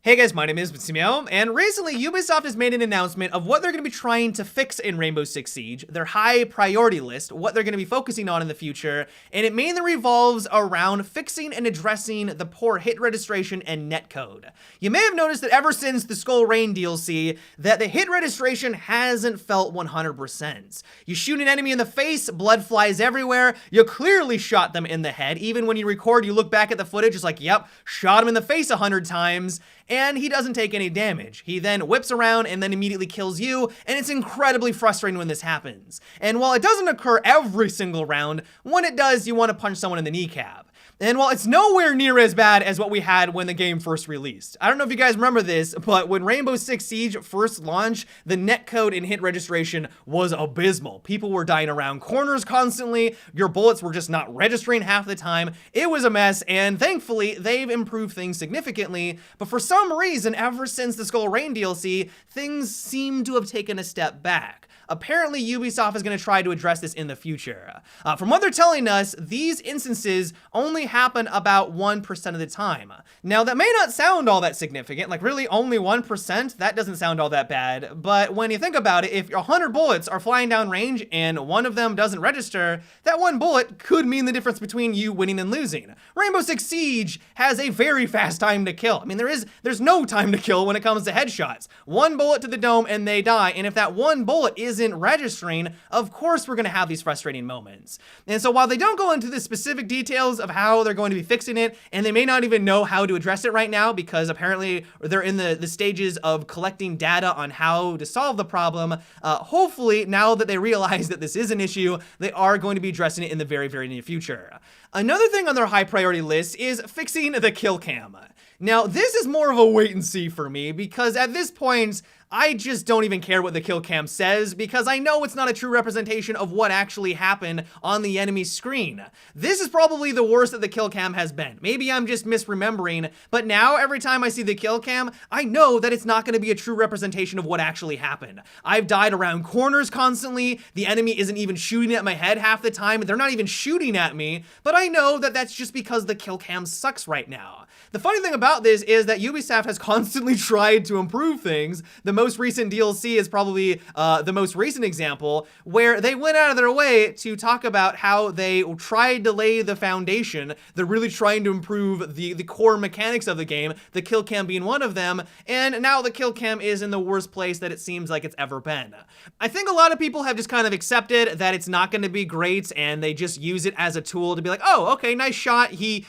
Hey guys, my name is Simeo, and recently Ubisoft has made an announcement of what they're going to be trying to fix in Rainbow Six Siege, their high priority list, what they're going to be focusing on in the future, and it mainly revolves around fixing and addressing the poor hit registration and netcode. You may have noticed that ever since the Skull Rain DLC, that the hit registration hasn't felt 100%. You shoot an enemy in the face, blood flies everywhere, you clearly shot them in the head. Even when you record, you look back at the footage, it's like, yep, shot him in the face 100 times, and he doesn't take any damage. He then whips around and then immediately kills you, and it's incredibly frustrating when this happens. And while it doesn't occur every single round, when it does, you want to punch someone in the kneecap. And while it's nowhere near as bad as what we had when the game first released. I don't know if you guys remember this, but when Rainbow Six Siege first launched, the netcode and hit registration was abysmal. People were dying around corners constantly, your bullets were just not registering half the time. It was a mess, and thankfully, they've improved things significantly, but for some reason, ever since the Skull Rain DLC, things seem to have taken a step back. Apparently, Ubisoft is going to try to address this in the future. From what they're telling us, these instances only happen about 1% of the time. Now, that may not sound all that significant, like really only 1%, that doesn't sound all that bad, but when you think about it, if 100 bullets are flying down range and one of them doesn't register, that one bullet could mean the difference between you winning and losing. Rainbow Six Siege has a very fast time to kill. I mean, there's no time to kill when it comes to headshots. One bullet to the dome and they die, and if that one bullet isn't registering, of course we're going to have these frustrating moments. And so while they don't go into the specific details of how they're going to be fixing it, and they may not even know how to address it right now because apparently they're in the stages of collecting data on how to solve the problem, hopefully now that they realize that this is an issue, they are going to be addressing it in the very, very near future. Another thing on their high priority list is fixing the kill cam. Now, this is more of a wait and see for me because at this point, I just don't even care what the kill cam says because I know it's not a true representation of what actually happened on the enemy screen. This is probably the worst that the kill cam has been. Maybe I'm just misremembering, but now every time I see the kill cam, I know that it's not going to be a true representation of what actually happened. I've died around corners constantly, the enemy isn't even shooting at my head half the time, they're not even shooting at me, but I know that that's just because the kill cam sucks right now. The funny thing about this is that Ubisoft has constantly tried to improve things. The most recent DLC is probably the most recent example where they went out of their way to talk about how they tried to lay the foundation. They're really trying to improve the core mechanics of the game, the kill cam being one of them, and now the kill cam is in the worst place that it seems like it's ever been. I think a lot of people have just kind of accepted that it's not going to be great and they just use it as a tool to be like, oh, okay, nice shot. He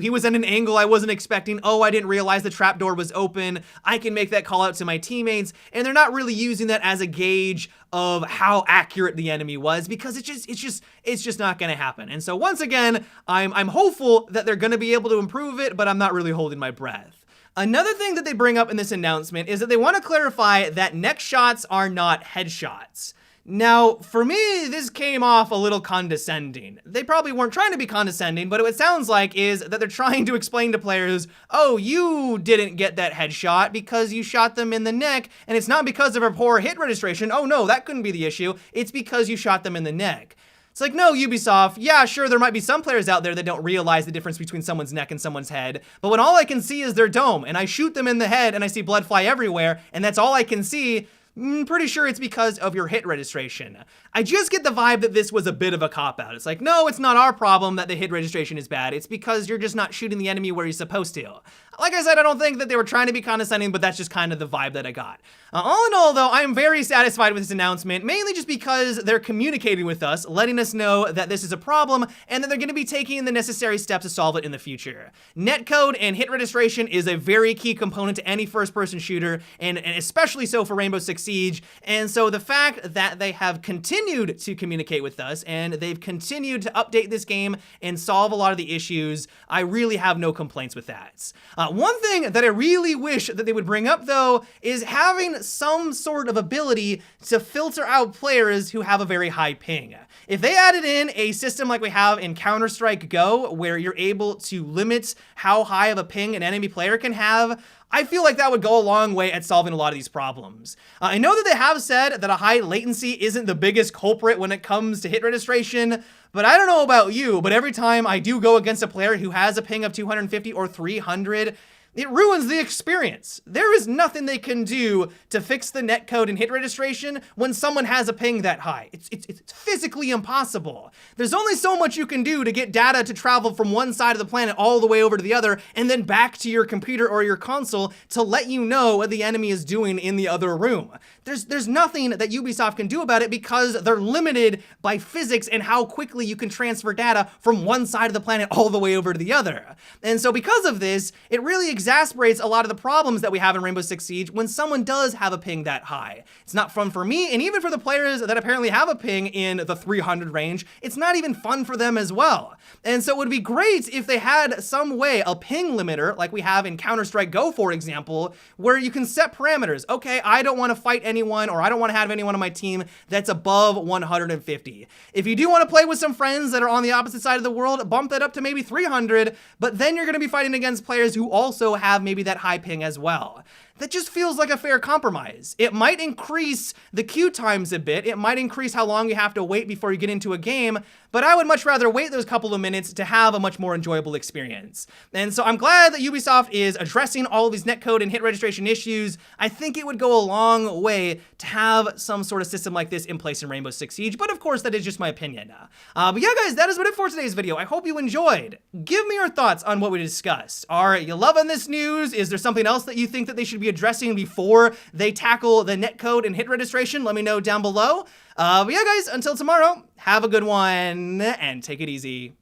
was at an angle I wasn't expecting. Oh, I didn't realize the trapdoor was open. I can make that call out to my teammates. And they're not really using that as a gauge of how accurate the enemy was because it's just not going to happen. And so once again, I'm hopeful that they're going to be able to improve it, but I'm not really holding my breath. Another thing that they bring up in this announcement is that they want to clarify that neck shots are not headshots. Now, for me, this came off a little condescending. They probably weren't trying to be condescending, but what it sounds like is that they're trying to explain to players, oh, you didn't get that headshot because you shot them in the neck, and it's not because of a poor hit registration. Oh no, that couldn't be the issue. It's because you shot them in the neck. It's like, no, Ubisoft, yeah, sure, there might be some players out there that don't realize the difference between someone's neck and someone's head, but when all I can see is their dome, and I shoot them in the head, and I see blood fly everywhere, and that's all I can see, pretty sure it's because of your hit registration. I just get the vibe that this was a bit of a cop-out. It's like, no, it's not our problem that the hit registration is bad. It's because you're just not shooting the enemy where you're supposed to. Like I said, I don't think that they were trying to be condescending, but that's just kind of the vibe that I got. All in all, though, I am very satisfied with this announcement, mainly just because they're communicating with us, letting us know that this is a problem, and that they're going to be taking the necessary steps to solve it in the future. Netcode and hit registration is a very key component to any first-person shooter, and especially so for Rainbow Six Siege, and so the fact that they have continued to communicate with us, and they've continued to update this game and solve a lot of the issues, I really have no complaints with that. One thing that I really wish that they would bring up, though, is having some sort of ability to filter out players who have a very high ping. If they added in a system like we have in Counter-Strike Go, where you're able to limit how high of a ping an enemy player can have, I feel like that would go a long way at solving a lot of these problems. I know that they have said that a high latency isn't the biggest culprit when it comes to hit registration, but I don't know about you, but every time I do go against a player who has a ping of 250 or 300, it ruins the experience. There is nothing they can do to fix the netcode and hit registration when someone has a ping that high. It's physically impossible. There's only so much you can do to get data to travel from one side of the planet all the way over to the other and then back to your computer or your console to let you know what the enemy is doing in the other room. There's nothing that Ubisoft can do about it because they're limited by physics and how quickly you can transfer data from one side of the planet all the way over to the other. And so because of this, it really exasperates a lot of the problems that we have in Rainbow Six Siege when someone does have a ping that high. It's not fun for me, and even for the players that apparently have a ping in the 300 range, it's not even fun for them as well. And so it would be great if they had some way, a ping limiter, like we have in Counter-Strike Go, for example, where you can set parameters. Okay, I don't want to fight anyone, or I don't want to have anyone on my team that's above 150. If you do want to play with some friends that are on the opposite side of the world, bump that up to maybe 300, but then you're going to be fighting against players who also have maybe that high ping as well. That just feels like a fair compromise. It might increase the queue times a bit, it might increase how long you have to wait before you get into a game, but I would much rather wait those couple of minutes to have a much more enjoyable experience. And so I'm glad that Ubisoft is addressing all of these netcode and hit registration issues. I think it would go a long way to have some sort of system like this in place in Rainbow Six Siege, but of course that is just my opinion. But yeah guys, that is what it for today's video. I hope you enjoyed. Give me your thoughts on what we discussed. Are you loving this news? Is there something else that you think that they should be addressing before they tackle the netcode and hit registration? Let me know down below. But yeah guys, until tomorrow, have a good one and take it easy.